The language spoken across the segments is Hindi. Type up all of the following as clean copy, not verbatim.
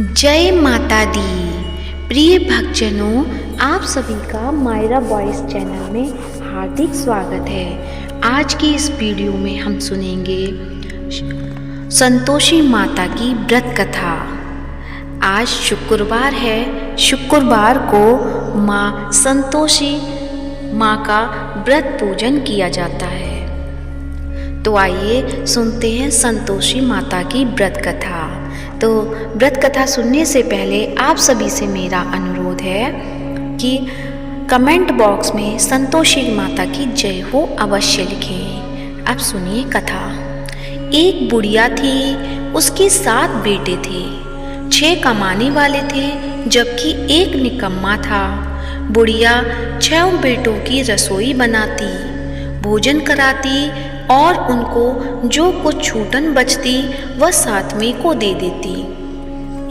जय माता दी। प्रिय भक्तजनों, आप सभी का मायरा वॉइस चैनल में हार्दिक स्वागत है। आज की इस वीडियो में हम सुनेंगे संतोषी माता की व्रत कथा। आज शुक्रवार है। शुक्रवार को माँ संतोषी माँ का व्रत पूजन किया जाता है। तो आइए सुनते हैं संतोषी माता की व्रत कथा। तो व्रत कथा सुनने से पहले आप सभी से मेरा अनुरोध है कि कमेंट बॉक्स में संतोषी माता की जय हो अवश्य लिखें। अब सुनिए कथा। एक बुढ़िया थी, उसके 7 बेटे थे। 6 कमाने वाले थे जबकि एक निकम्मा था। बुढ़िया 6 बेटों की रसोई बनाती, भोजन कराती और उनको जो कुछ छूटन बचती वह 7वें को दे देती।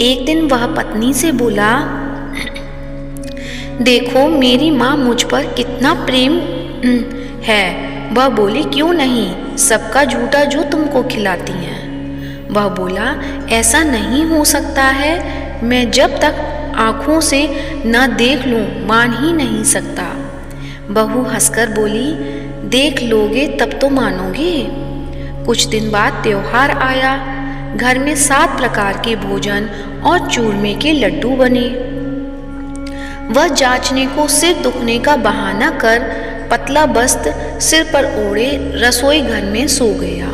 एक दिन वह पत्नी से बोला, देखो मेरी माँ मुझ पर कितना प्रेम है। वह बोली, क्यों नहीं, सबका झूठा जो तुमको खिलाती हैं। वह बोला, ऐसा नहीं हो सकता है, मैं जब तक आँखों से न देख लूँ मान ही नहीं सकता। बहू हंसकर बोली, देख लोगे तब तो मानोगे। कुछ दिन बाद त्योहार आया। घर में 7 प्रकार के भोजन और चूरमे के लड्डू बने। वह जांचने को सिर दुखने का बहाना कर पतला वस्त्र सिर पर ओढ़े रसोई घर में सो गया।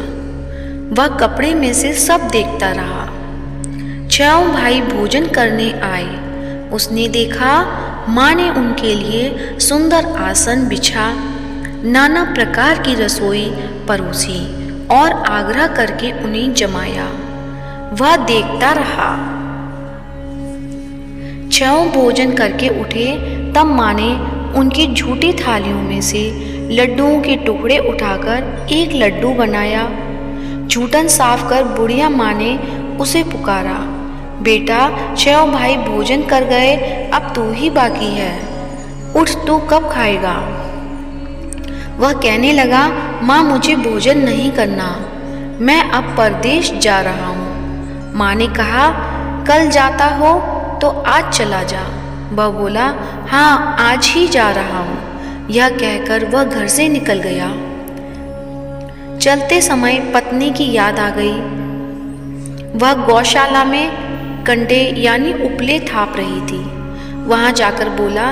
वह कपड़े में से सब देखता रहा। 6 भाई भोजन करने आए। उसने देखा माँ ने उनके लिए सुंदर आसन बिछा, नाना प्रकार की रसोई परोसी और आग्रह करके उन्हें जमाया। वह देखता रहा। 6 भोजन करके उठे तब माँ ने उनकी झूठी थालियों में से लड्डुओं के टुकड़े उठाकर एक लड्डू बनाया। झूठन साफ कर बुढ़िया माँ ने उसे पुकारा, बेटा 6 भाई भोजन कर गए, अब तू ही बाकी है, उठ तू कब खाएगा। वह कहने लगा, माँ मुझे भोजन नहीं करना, मैं अब परदेश जा रहा हूँ। माँ ने कहा, कल जाता हो तो आज चला जा। वह बोला, हाँ आज ही जा रहा हूँ। यह कहकर वह घर से निकल गया। चलते समय पत्नी की याद आ गई। वह गौशाला में कंडे यानी उपले थाप रही थी। वहाँ जाकर बोला,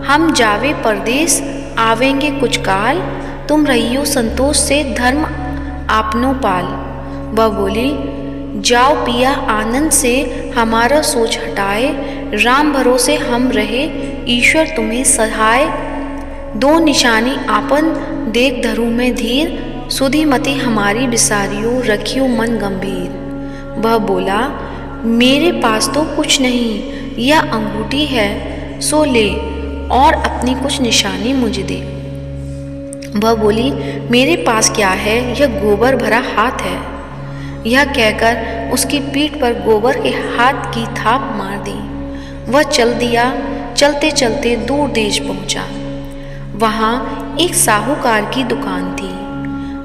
हम जावे परदेश, आवेंगे कुछ काल, तुम रहियो संतोष से धर्म आपनो पाल। वह बोली, जाओ पिया आनंद से हमारा सोच हटाए, राम भरोसे हम रहे, ईश्वर तुम्हें सहाय। 2 निशानी आपन देख धरू में धीर, सुधीमती हमारी बिसारियो, रखियो मन गंभीर। वह बोला, मेरे पास तो कुछ नहीं, यह अंगूठी है सो ले और अपनी कुछ निशानी मुझे दे। वह बोली, मेरे पास क्या है, यह गोबर भरा हाथ है। यह कहकर उसकी पीठ पर गोबर के हाथ की थाप मार दी। वह चल दिया। चलते चलते दूर देश पहुंचा। वहाँ एक साहूकार की दुकान थी।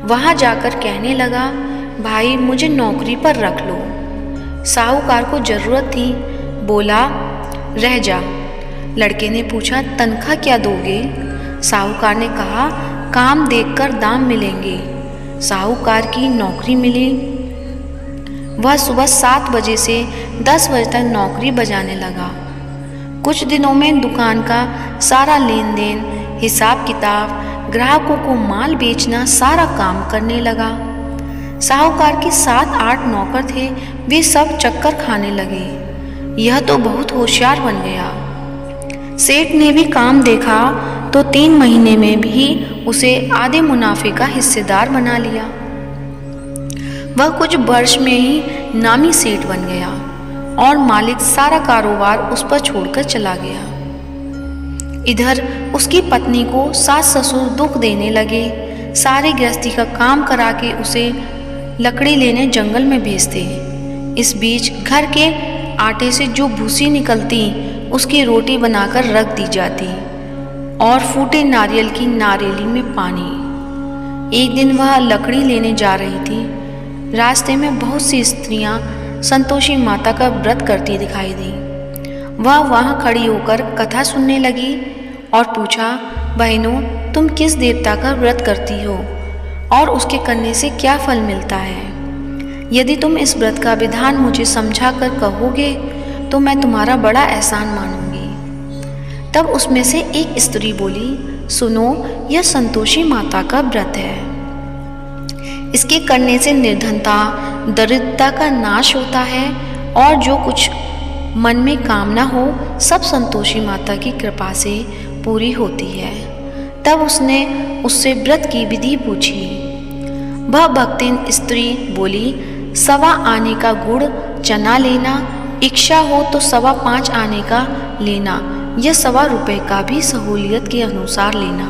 वहाँ जाकर कहने लगा, भाई मुझे नौकरी पर रख लो। साहूकार को जरूरत थी। बोला, रह जा। लड़के ने पूछा, तनख्वाह क्या दोगे। साहूकार ने कहा, काम देखकर दाम मिलेंगे। साहूकार की नौकरी मिली। वह सुबह 7 बजे से 10 बजे तक नौकरी बजाने लगा। कुछ दिनों में दुकान का सारा लेन देन, हिसाब किताब, ग्राहकों को माल बेचना सारा काम करने लगा। साहूकार के 7-8 नौकर थे, वे सब चक्कर खाने लगे। यह तो बहुत होशियार बन गया। सेठ ने भी काम देखा तो 3 महीने में भी उसे आधे मुनाफे का हिस्सेदार बना लिया। वह कुछ वर्ष में ही नामी सेठ बन गया और मालिक सारा कारोबार उस पर छोड़कर चला गया। इधर उसकी पत्नी को सास ससुर दुख देने लगे। सारे गृहस्थी का काम करा के उसे लकड़ी लेने जंगल में भेजते। इस बीच घर के आटे से जो भूसी निकलती उसकी रोटी बनाकर रख दी जाती और फूटे नारियल की नारियली में पानी। एक दिन वह लकड़ी लेने जा रही थी। रास्ते में बहुत सी स्त्रियां संतोषी माता का व्रत करती दिखाई दी। वह वहाँ खड़ी होकर कथा सुनने लगी और पूछा, बहनों, तुम किस देवता का व्रत करती हो और उसके करने से क्या फल मिलता है? यदि तुम इस व्रत का विधान मुझे समझा कर कहोगे तो मैं तुम्हारा बड़ा एहसान मानूंगी। तब उसमें से एक स्त्री बोली, सुनो, यह संतोषी माता का व्रत है। इसके करने से निर्धनता, दरिद्रता का नाश होता है और जो कुछ मन में कामना हो सब संतोषी माता की कृपा से पूरी होती है। तब उसने उससे व्रत की विधि पूछी। वह भक्तिन स्त्री बोली, 1.25 आने का गुड़ चना लेना, इच्छा हो तो 5.25 आने का लेना या 1.25 रुपये का भी सहूलियत के अनुसार लेना।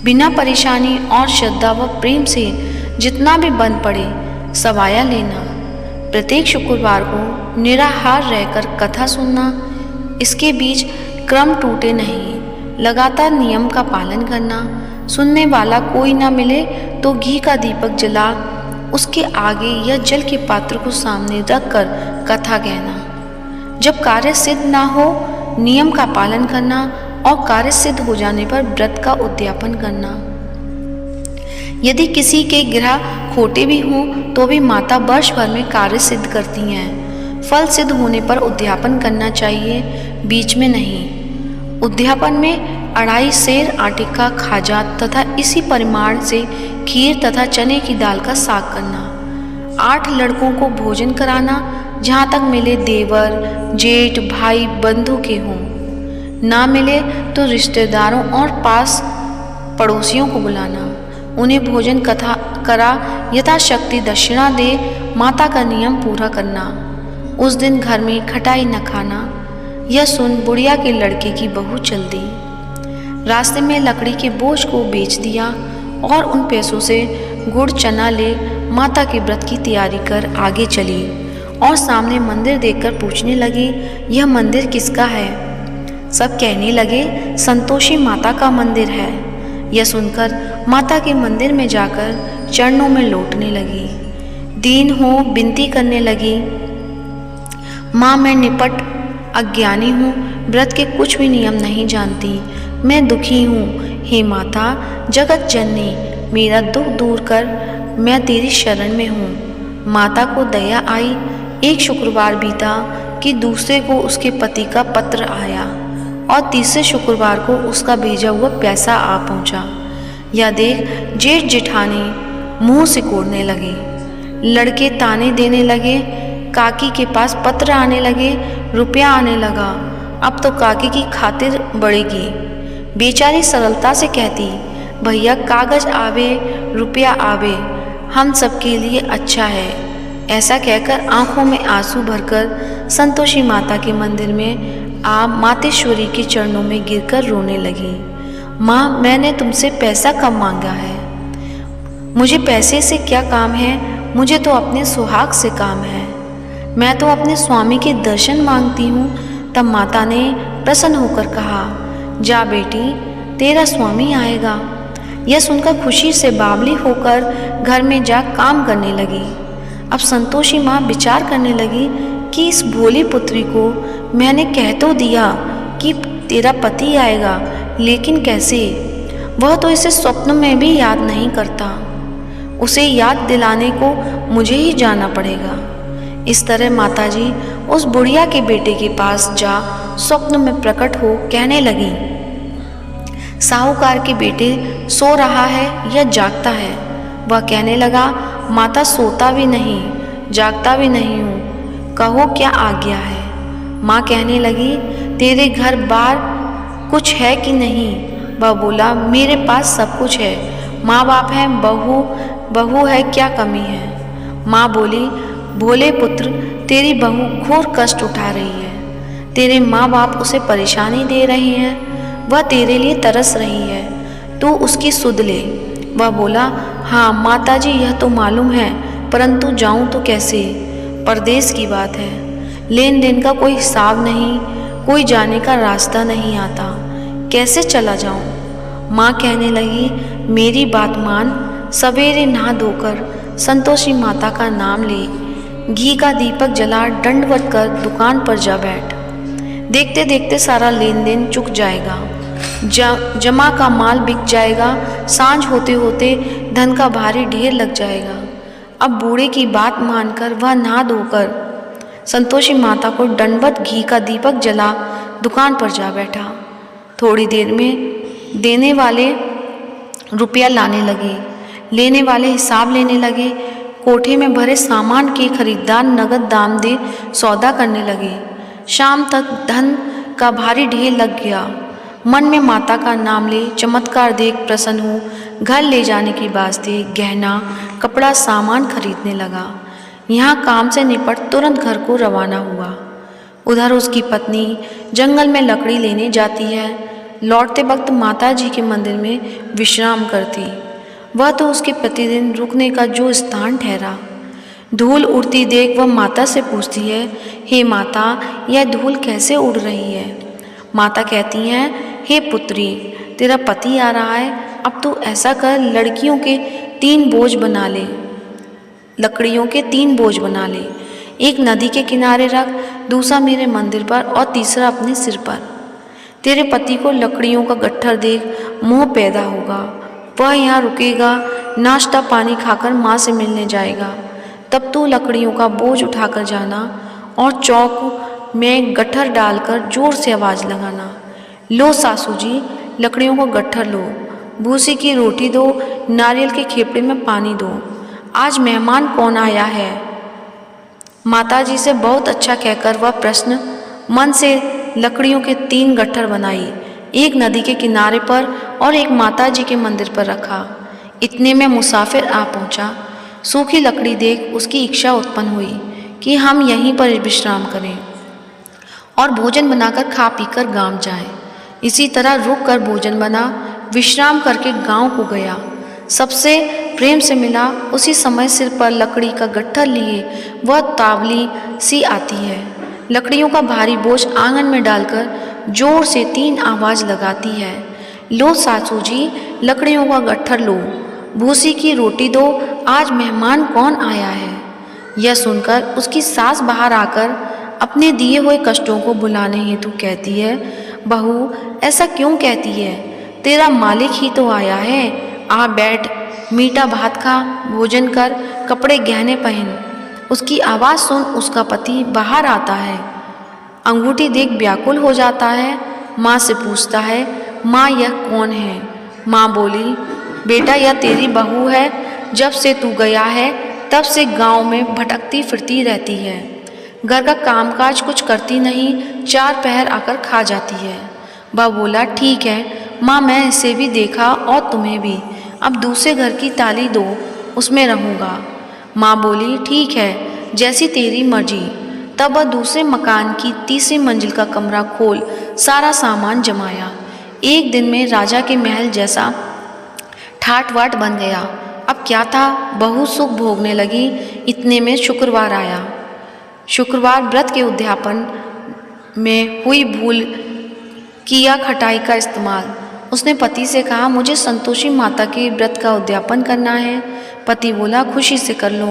बिना परेशानी और श्रद्धा व प्रेम से जितना भी बन पड़े सवाया लेना। प्रत्येक शुक्रवार को निराहार रहकर कथा सुनना। इसके बीच क्रम टूटे नहीं, लगातार नियम का पालन करना। सुनने वाला कोई ना मिले तो घी का दीपक जला उसके आगे या जल के पात्र को सामने रखकर कथा कहना। जब कार्य सिद्ध ना हो नियम का पालन करना और कार्य सिद्ध हो जाने पर व्रत का उद्यापन करना। यदि किसी के ग्रह खोटे भी हों तो भी माता वर्ष भर में कार्य सिद्ध करती हैं। फल सिद्ध होने पर उद्यापन करना चाहिए, बीच में नहीं। उद्यापन में 2.5 सेर आटे का खाजा तथा इसी परिमाण से खीर तथा चने की दाल का साग करना। 8 लड़कों को भोजन कराना, जहाँ तक मिले देवर, जेठ, भाई, बंधु के हों। ना मिले तो रिश्तेदारों और पास पड़ोसियों को बुलाना। उन्हें भोजन कथा करा यथाशक्ति दक्षिणा दे माता का नियम पूरा करना। उस दिन घर में खटाई न खाना। यह सुन बुढ़िया के लड़के की बहू चल दी। रास्ते में लकड़ी के बोझ को बेच दिया और उन पैसों से गुड़ चना ले माता के व्रत की तैयारी कर आगे चली और सामने मंदिर देखकर पूछने लगी, यह मंदिर किसका है? सब कहने लगे, संतोषी माता का मंदिर है। यह सुनकर माता के मंदिर में जाकर चरणों में लौटने लगी। दीन हो विनती करने लगी, माँ, मैं निपट अज्ञानी हूँ, व्रत के कुछ भी नियम नहीं जानती, मैं दुखी हूँ। हे माता जगत जननी, मेरा दुख दूर कर, मैं तेरी शरण में हूँ। माता को दया आई। एक शुक्रवार बीता कि दूसरे को उसके पति का पत्र आया और तीसरे शुक्रवार को उसका भेजा हुआ पैसा आ पहुंचा। यह देख जेठ जेठानी मुंह सिकोड़ने लगे। लड़के ताने देने लगे। काकी के पास पत्र आने लगे, रुपया आने लगा। अब तो काकी की खातिर बढ़ेगी। बेचारी सरलता से कहती, भैया कागज आवे रुपया आवे, हम सबके लिए अच्छा है। ऐसा कहकर आंखों में आंसू भरकर संतोषी माता के मंदिर में आ मातेश्वरी के चरणों में गिरकर रोने लगी। माँ, मैंने तुमसे पैसा कम मांगा है, मुझे पैसे से क्या काम है, मुझे तो अपने सुहाग से काम है। मैं तो अपने स्वामी के दर्शन मांगती हूँ। तब माता ने प्रसन्न होकर कहा, जा बेटी, तेरा स्वामी आएगा। यह सुनकर खुशी से बावली होकर घर में जा काम करने लगी। अब संतोषी माँ विचार करने लगी कि इस भोली पुत्री को मैंने कह तो दिया कि तेरा पति आएगा, लेकिन कैसे? वह तो इसे स्वप्न में भी याद नहीं करता। उसे याद दिलाने को मुझे ही जाना पड़ेगा। इस तरह माताजी उस बुढ़िया के बेटे के पास जा स्वप्न में प्रकट हो कहने लगी, साहूकार के बेटे सो रहा है या जागता है? वह कहने लगा, माता सोता भी नहीं, जागता भी नहीं हूँ, कहो क्या आज्ञा है? माँ कहने लगी, तेरे घर बार कुछ है कि नहीं? वह बोला, मेरे पास सब कुछ है, माँ बाप हैं, बहू है, क्या कमी है? माँ बोली, भोले पुत्र, तेरी बहू घोर कष्ट उठा रही है, तेरे माँ बाप उसे परेशानी दे रहे हैं, वह तेरे लिए तरस रही है, तू उसकी सुध ले। वह बोला, हाँ माताजी, यह तो मालूम है, परंतु जाऊं तो कैसे? परदेश की बात है, लेन देन का कोई हिसाब नहीं, कोई जाने का रास्ता नहीं आता, कैसे चला जाऊं? माँ कहने लगी, मेरी बात मान, सवेरे नहा धोकर संतोषी माता का नाम ले, घी का दीपक जला दंडवत कर दुकान पर जा बैठ। देखते देखते सारा लेन देन चुक जाएगा, जमा का माल बिक जाएगा, सांझ होते होते धन का भारी ढेर लग जाएगा। अब बूढ़े की बात मानकर वह नहा धोकर संतोषी माता को दंडवत घी का दीपक जला दुकान पर जा बैठा। थोड़ी देर में देने वाले रुपया लाने लगे, लेने वाले हिसाब लेने लगे। कोठे में भरे सामान के खरीदार नगद दाम दे सौदा करने लगे। शाम तक धन का भारी ढेर लग गया। मन में माता का नाम ले चमत्कार देख प्रसन्न हो घर ले जाने की वास्ते गहना कपड़ा सामान खरीदने लगा। यहाँ काम से निपट तुरंत घर को रवाना हुआ। उधर उसकी पत्नी जंगल में लकड़ी लेने जाती है। लौटते वक्त माता जी के मंदिर में विश्राम करती। वह तो उसके प्रतिदिन रुकने का जो स्थान ठहरा। धूल उड़ती देख वह माता से पूछती है, हे माता, यह धूल कैसे उड़ रही है? माता कहती हैं, हे पुत्री, तेरा पति आ रहा है, अब तू ऐसा कर, लकड़ियों के 3 बोझ बना ले। एक नदी के किनारे रख, दूसरा मेरे मंदिर पर और तीसरा अपने सिर पर। तेरे पति को लकड़ियों का गट्ठर देख मोह पैदा होगा। वह यहाँ रुकेगा, नाश्ता पानी खाकर माँ से मिलने जाएगा। तब तू लकड़ियों का बोझ उठाकर जाना और चौक में गट्ठर डालकर जोर से आवाज़ लगाना, लो सासू जी, लकड़ियों को गट्ठर लो, भूसी की रोटी दो, नारियल के खेपड़े में पानी दो, आज मेहमान कौन आया है? माताजी से बहुत अच्छा कहकर वह प्रश्न मन से लकड़ियों के 3 गट्ठर बनाई, एक नदी के किनारे पर और एक माताजी के मंदिर पर रखा। इतने में मुसाफिर आ पहुंचा। सूखी लकड़ी देख उसकी इच्छा उत्पन्न हुई कि हम यहीं पर विश्राम करें और भोजन बनाकर खा पीकर गांव जाएं। इसी तरह रुक कर भोजन बना, विश्राम करके गांव को गया। सबसे प्रेम से मिला। उसी समय सिर पर लकड़ी का गट्ठर लिए वह तावली सी आती है। लकड़ियों का भारी बोझ आंगन में डालकर जोर से 3 आवाज़ लगाती है, लो सासू जी, लकड़ियों का गट्ठर लो, भूसी की रोटी दो, आज मेहमान कौन आया है? यह सुनकर उसकी सास बाहर आकर अपने दिए हुए कष्टों को भुलाने हेतु कहती है, बहू, ऐसा क्यों कहती है? तेरा मालिक ही तो आया है, आ बैठ, मीठा भात खा, भोजन कर, कपड़े गहने पहन। उसकी आवाज़ सुन उसका पति बाहर आता है। अंगूठी देख व्याकुल हो जाता है। माँ से पूछता है, माँ, यह कौन है? माँ बोली, बेटा, यह तेरी बहू है। जब से तू गया है तब से गांव में भटकती फिरती रहती है। घर का कामकाज कुछ करती नहीं, 4 पहर आकर खा जाती है। वह बोला, ठीक है माँ, मैं इसे भी देखा और तुम्हें भी। अब दूसरे घर की ताली दो, उसमें रहूँगा। माँ बोली, ठीक है, जैसी तेरी मर्जी। तब वह दूसरे मकान की 3री मंजिल का कमरा खोल सारा सामान जमाया। एक दिन में राजा के महल जैसा ठाट वाट बन गया। अब क्या था, बहुत सुख भोगने लगी। इतने में शुक्रवार आया। शुक्रवार व्रत के उद्यापन में हुई भूल किया खटाई का इस्तेमाल। उसने पति से कहा, मुझे संतोषी माता के व्रत का उद्यापन करना है। पति बोला, खुशी से कर लो।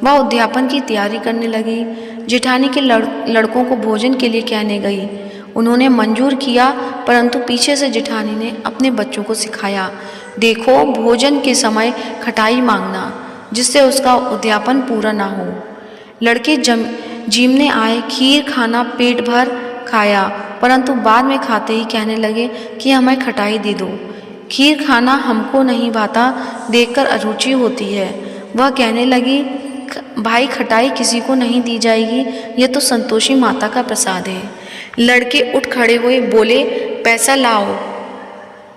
वह उद्यापन की तैयारी करने लगी। जेठानी के लड़कों को भोजन के लिए कहने गई। उन्होंने मंजूर किया, परंतु पीछे से जेठानी ने अपने बच्चों को सिखाया, देखो, भोजन के समय खटाई मांगना, जिससे उसका उद्यापन पूरा ना हो। लड़के जीमने आए, खीर खाना पेट भर खाया, परंतु बाद में खाते ही कहने लगे कि हमें खटाई दे दो। खीर खाना हमको नहीं भाता, देखकर अरुचि होती है। वह कहने लगी, भाई, खटाई किसी को नहीं दी जाएगी, यह तो संतोषी माता का प्रसाद है। लड़के उठ खड़े हुए, बोले, पैसा लाओ।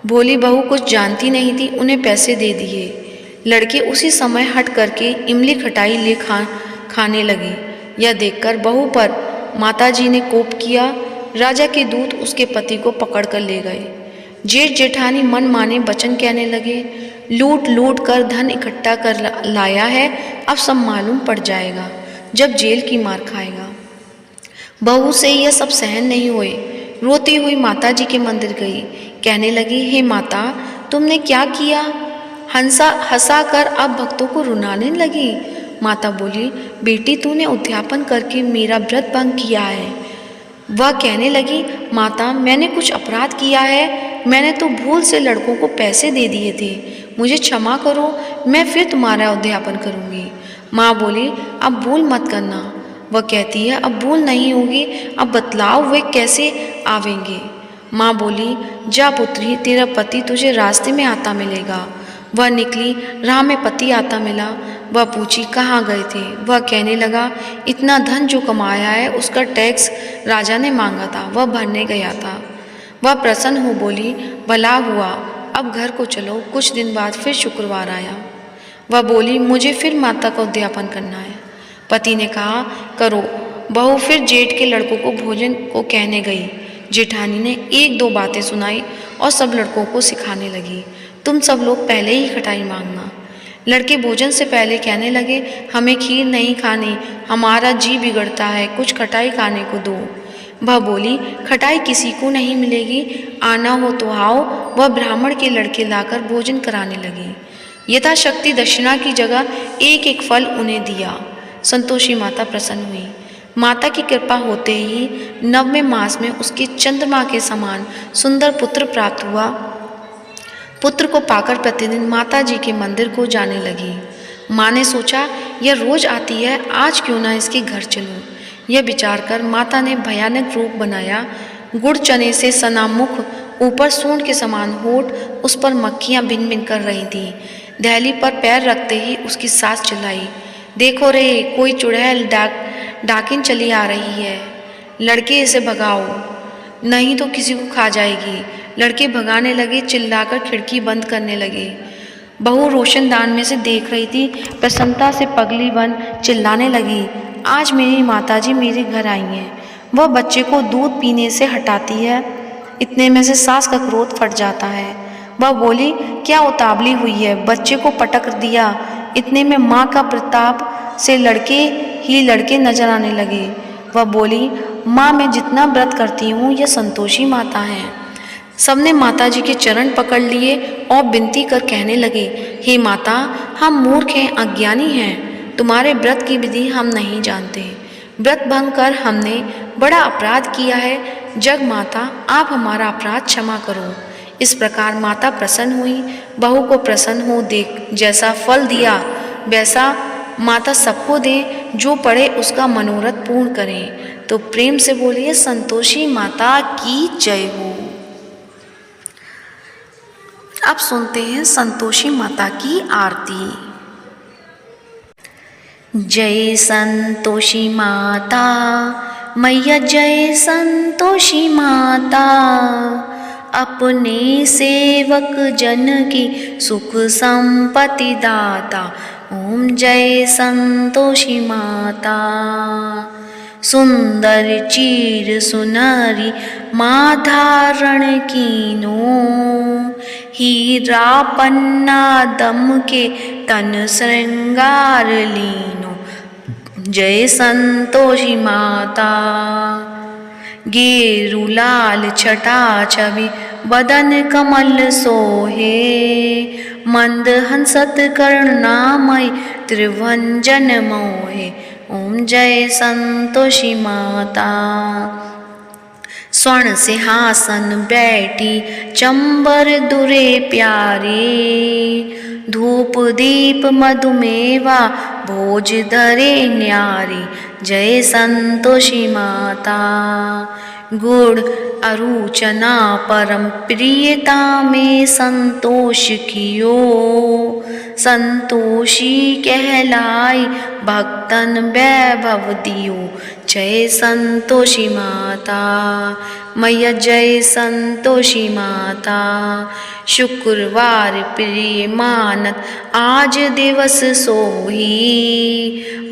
भोली बहू कुछ जानती नहीं थी, उन्हें पैसे दे दिए। लड़के उसी समय हट करके इमली खटाई ले खाने लगे। यह देखकर बहू पर माताजी ने कोप किया। राजा के दूत उसके पति को पकड़ कर ले गए। जेठ जेठानी मन माने वचन कहने लगे, लूट लूट कर धन इकट्ठा कर लाया है, अब सब मालूम पड़ जाएगा जब जेल की मार खाएगा। बहू से यह सब सहन नहीं हुए। रोती हुई माताजी के मंदिर गई। कहने लगी, हे माता, तुमने क्या किया? हंसा कर अब भक्तों को रुलाने लगी। माता बोली, बेटी तूने उद्यापन करके मेरा व्रत भंग किया है। वह कहने लगी, माता मैंने कुछ अपराध किया है, मैंने तो भूल से लड़कों को पैसे दे दिए थे, मुझे क्षमा करो, मैं फिर तुम्हारा उद्यापन करूँगी। माँ बोली, अब भूल मत करना। वह कहती है, अब भूल नहीं होगी, अब बतलाओ वे कैसे आवेंगे। माँ बोली, जा पुत्री, तेरा पति तुझे रास्ते में आता मिलेगा। वह निकली, राह में पति आता मिला। वह पूछी, कहाँ गए थे? वह कहने लगा, इतना धन जो कमाया है उसका टैक्स राजा ने मांगा था, वह भरने गया था। वह प्रसन्न हो बोली, भला हुआ, अब घर को चलो। कुछ दिन बाद फिर शुक्रवार आया। वह बोली, मुझे फिर माता का उद्यापन करना है। पति ने कहा, करो। बहू फिर जेठ के लड़कों को भोजन को कहने गई। जेठानी ने एक दो बातें सुनाई और सब लड़कों को सिखाने लगी, तुम सब लोग पहले ही खटाई मांगना। लड़के भोजन से पहले कहने लगे, हमें खीर नहीं खानी, हमारा जी बिगड़ता है, कुछ खटाई खाने को दो। वह बोली, खटाई किसी को नहीं मिलेगी, आना हो तो आओ। वह ब्राह्मण के लड़के लाकर भोजन कराने लगी। यथाशक्ति दक्षिणा की जगह एक एक फल उन्हें दिया। संतोषी माता प्रसन्न हुई। माता की कृपा होते ही 9वें मास में उसके चंद्रमा के समान सुंदर पुत्र प्राप्त हुआ। पुत्र को पाकर प्रतिदिन माता जी के मंदिर को जाने लगी। माँ ने सोचा, यह रोज आती है, आज क्यों ना इसके घर चलूं। यह विचार कर माता ने भयानक रूप बनाया। गुड़ चने से सना मुख, ऊपर सूंड के समान होठ, उस पर मक्खियाँ भिन भिन कर रही थीं। दहली पर पैर रखते ही उसकी सास चिल्लाई, देखो रे, कोई चुड़ैल डाकिन चली आ रही है, लड़के इसे भगाओ, नहीं तो किसी को खा जाएगी। लड़के भगाने लगे, चिल्लाकर खिड़की बंद करने लगे। बहू रोशनदान में से देख रही थी, प्रसन्नता से पगली बन चिल्लाने लगी, आज मेरी माताजी मेरे घर आई हैं। वह बच्चे को दूध पीने से हटाती है, इतने में से सास का क्रोध फट जाता है। वह बोली, क्या उतावली हुई है, बच्चे को पटक दिया। इतने में माँ का प्रताप से लड़के नजर आने लगे। वह बोली, माँ मैं जितना व्रत करती हूँ यह संतोषी माता हैं। सबने माता जी के चरण पकड़ लिए और विनती कर कहने लगे, हे माता, हम मूर्ख हैं, अज्ञानी हैं, तुम्हारे व्रत की विधि हम नहीं जानते। व्रत भंग कर हमने बड़ा अपराध किया है, जग माता आप हमारा अपराध क्षमा करो। इस प्रकार माता प्रसन्न हुई। बहू को प्रसन्न हो देख जैसा फल दिया वैसा माता सबको दे, जो पढ़े उसका मनोरथ पूर्ण करें। तो प्रेम से बोलिए, संतोषी माता की जय हो। अब सुनते हैं संतोषी माता की आरती। जय संतोषी माता मैया, जय संतोषी माता, अपने सेवक जन की सुख संपत्ति दाता। ओम जय संतोषी माता। सुंदर चीर सुनरी माँ धारण कीनो, हीरा पन्ना दम के तन श्रृंगार लीनो। जय संतोषी माता। गेरु लाल छटा छवि बदन कमल सोहे, मंद हंसत करुणामय त्रिभंजन मोहे। ओम जय संतोषी माता। स्वर्ण सिंहासन बैठी चंबर दुरे प्यारे, धूप दीप मधुमेवा भोज धरे न्यारी। जय संतोषी माता। गुड़ अरुचना परम प्रियता में संतोष कियो, संतोषी कहलाई भक्तन वैभव दियो। जय संतोषी माता मैया, जय संतोषी माता। शुक्रवार प्रिय मानत आज दिवस सोही,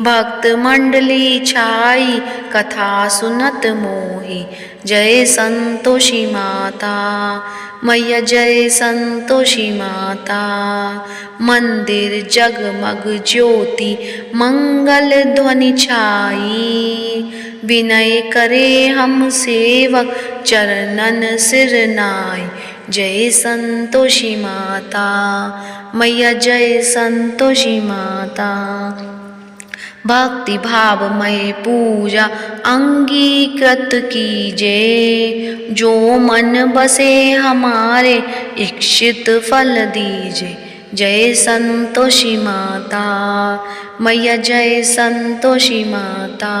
भक्त मंडली छाई कथा सुनत मोही। जय संतोषी माता मैया, जय संतोषी माता। मंदिर जगमग ज्योति मंगल ध्वनि छाई, विनय करे हम सेवक चरणन सिर नाई। जय संतोषी माता मैया, जय संतोषी माता। भक्ति भावमय पूजा अंगीकृत कीजे, जो मन बसे हमारे इच्छित फल दीजे। जय संतोषी माता मैया, जय संतोषी माता।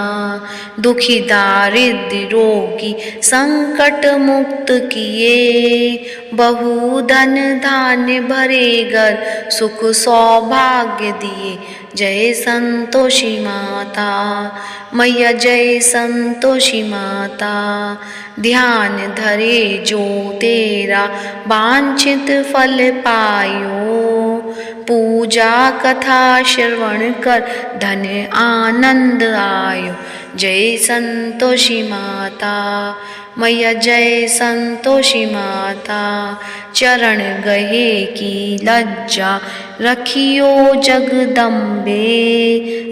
दुखी दारिद्र रोगी संकट मुक्त किए, बहु धन धान्य भरे घर सुख सौभाग्य दिए। जय संतोषी माता मैया, जय संतोषी माता। ध्यान धरे जो तेरा वांछित फल पायो, पूजा कथा श्रवण कर धन आनंद आयो। जय संतोषी माता मैया, जय संतोषी माता। चरण गहे की लज्जा रखियो जगदम्बे,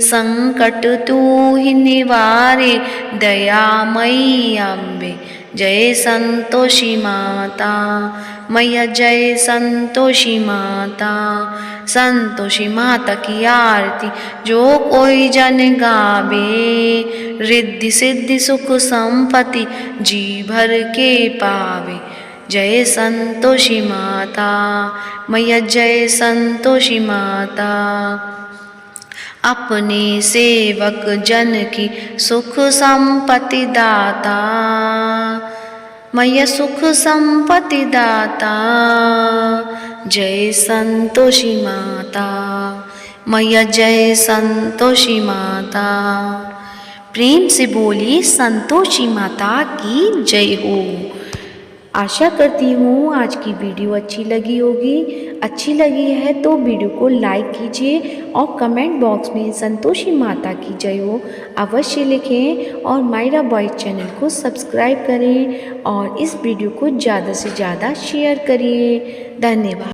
संकट तू ही निवारे दयामयी अम्बे। जय संतोषी माता मैया, जय संतोषी माता। संतोषी माता की आरती जो कोई जन गावे, रिद्धि सिद्धि सुख संपत्ति जी भर के पावे। जय संतोषी माता मैया, जय संतोषी माता। अपने सेवक जन की सुख संपत्ति दाता मैया, सुख संपत्ति दाता। जय संतोषी माता मैया, जय संतोषी माता। प्रेम से बोलिए संतोषी माता की जय हो। आशा करती हूँ आज की वीडियो अच्छी लगी होगी। अच्छी लगी है तो वीडियो को लाइक कीजिए और कमेंट बॉक्स में संतोषी माता की जय हो अवश्य लिखें, और मायरा बॉयज चैनल को सब्सक्राइब करें और इस वीडियो को ज़्यादा से ज़्यादा शेयर करिए। धन्यवाद।